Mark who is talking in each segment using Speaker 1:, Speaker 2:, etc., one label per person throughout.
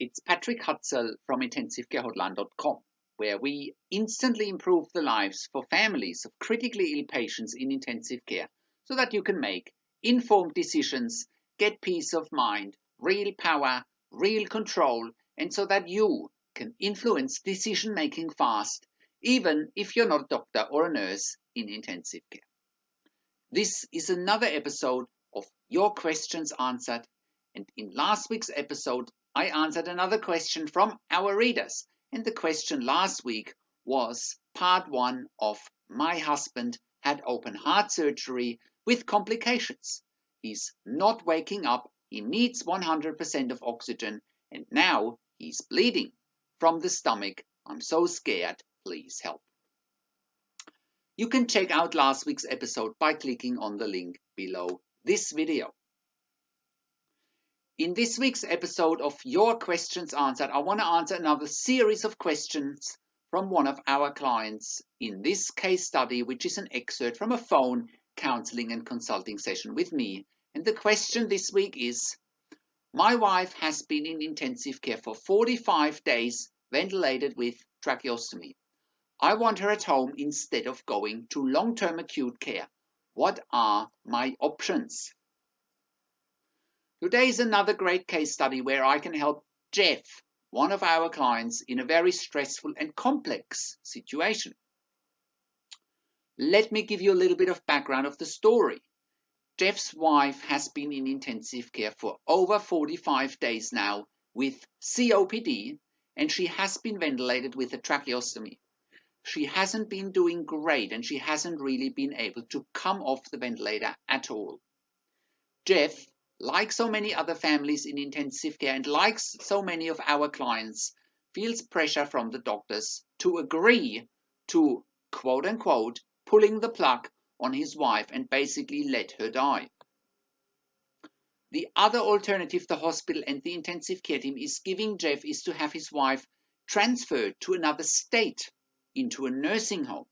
Speaker 1: It's Patrick Hutzel from IntensiveCareHotline.com, where we instantly improve the lives for families of critically ill patients in intensive care so that you can make informed decisions, get peace of mind, real power, real control, and so that you can influence decision making fast, even if you're not a doctor or a nurse in intensive care. This is another episode of Your Questions Answered, and in last week's episode I answered another question from our readers, and the question last week was part 1 of my husband had open heart surgery with complications. He's not waking up, he needs 100% of oxygen, and now he's bleeding from the stomach. I'm so scared, please help. You can check out last week's episode by clicking on the link below this video. In this week's episode of Your Questions Answered, I want to answer another series of questions from one of our clients in this case study, which is an excerpt from a phone counseling and consulting session with me. And the question this week is, my wife has been in intensive care for 45 days, ventilated with tracheostomy. I want her at home instead of going to long-term acute care. What are my options? Today is another great case study where I can help Jeff, one of our clients, in a very stressful and complex situation. Let me give you a little bit of background of the story. Jeff's wife has been in intensive care for over 45 days now with COPD, and she has been ventilated with a tracheostomy. She hasn't been doing great, and she hasn't really been able to come off the ventilator at all. Jeff, like so many other families in intensive care and like so many of our clients, feels pressure from the doctors to agree to, quote unquote, pulling the plug on his wife and basically let her die. The other alternative the hospital and the intensive care team is giving Jeff is to have his wife transferred to another state, into a nursing home.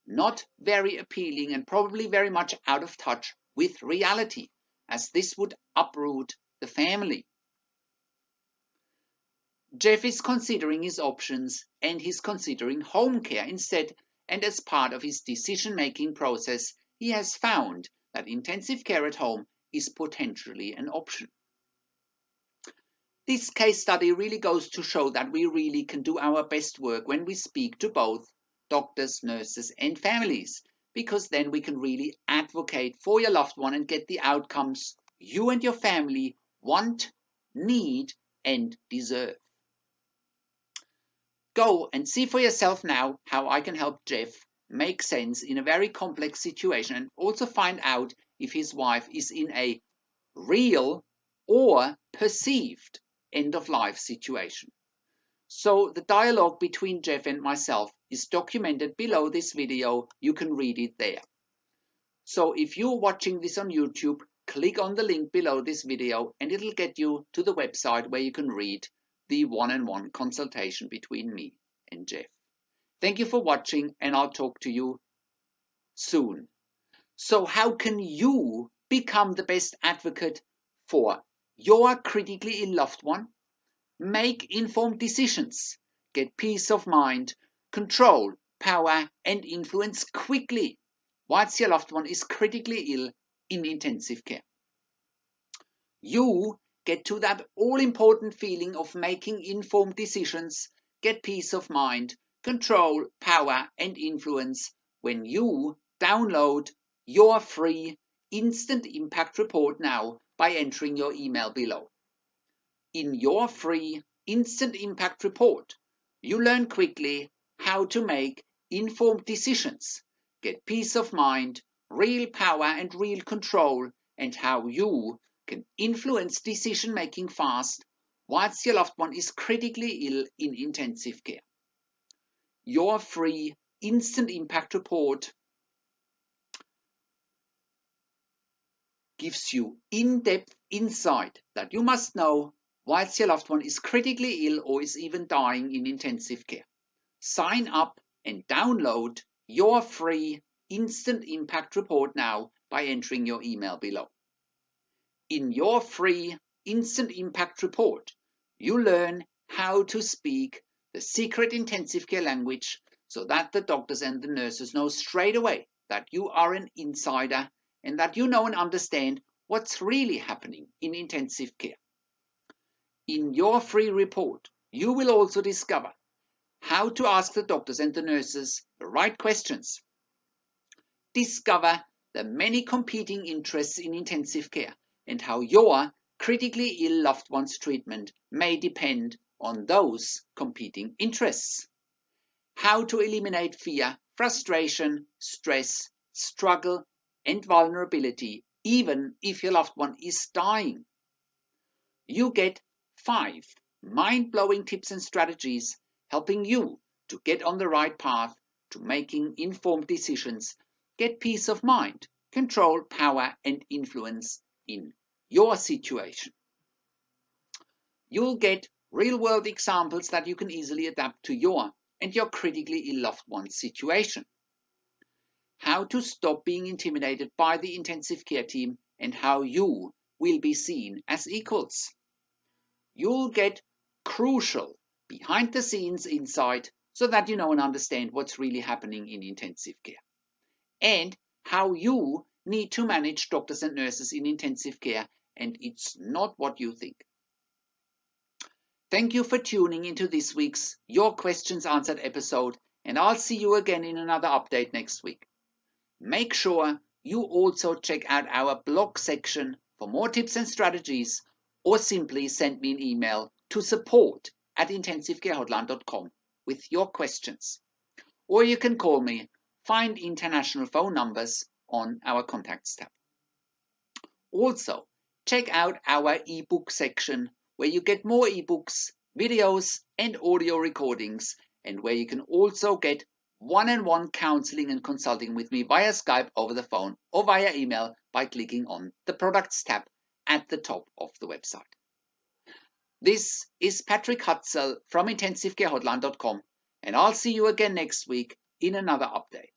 Speaker 1: Not very appealing and probably very much out of touch with reality, as this would uproot the family. Jeff is considering his options, and he's considering home care instead, and as part of his decision-making process, he has found that intensive care at home is potentially an option. This case study really goes to show that we really can do our best work when we speak to both doctors, nurses, and families, because then we can really advocate for your loved one and get the outcomes you and your family want, need, and deserve. Go and see for yourself now how I can help Jeff make sense in a very complex situation, and also find out if his wife is in a real or perceived end-of-life situation. So the dialogue between Jeff and myself is documented below this video. You can read it there. So if you're watching this on YouTube, click on the link below this video and it'll get you to the website where you can read the one-on-one consultation between me and Jeff. Thank you for watching, and I'll talk to you soon. So how can you become the best advocate for your critically ill loved one? Make informed decisions, get peace of mind, control, power, and influence quickly whilst your loved one is critically ill in intensive care. You get to that all-important feeling of making informed decisions, get peace of mind, control, power, and influence when you download your free instant impact report now by entering your email below. In your free instant impact report, you learn quickly how to make informed decisions, get peace of mind, real power and real control, and how you can influence decision making fast whilst your loved one is critically ill in intensive care. Your free instant impact report gives you in-depth insight that you must know whilst your loved one is critically ill or is even dying in intensive care. Sign up and download your free instant impact report now by entering your email below. In your free instant impact report, You learn how to speak the secret intensive care language so that the doctors and the nurses know straight away that you are an insider and that you know and understand what's really happening in intensive care. In your free report, you will also discover how to ask the doctors and the nurses the right questions. Discover the many competing interests in intensive care and how your critically ill loved one's treatment may depend on those competing interests. How to eliminate fear, frustration, stress, struggle, and vulnerability, even if your loved one is dying. You get 5 mind-blowing tips and strategies helping you to get on the right path to making informed decisions, get peace of mind, control, power, and influence in your situation. You'll get real-world examples that you can easily adapt to your and your critically ill loved one's situation. How to stop being intimidated by the intensive care team and how you will be seen as equals. You'll get crucial behind-the-scenes insight so that you know and understand what's really happening in intensive care and how you need to manage doctors and nurses in intensive care, and it's not what you think. Thank you for tuning into this week's Your Questions Answered episode, and I'll see you again in another update next week. Make sure you also check out our blog section for more tips and strategies, or simply send me an email to support@intensivecarehotline.com with your questions. Or you can call me, find international phone numbers on our contacts tab. Also, check out our ebook section where you get more ebooks, videos and audio recordings, and where you can also get one-on-one counseling and consulting with me via Skype, over the phone or via email by clicking on the products tab at the top of the website. This is Patrick Hutzel from intensivecarehotline.com, and I'll see you again next week in another update.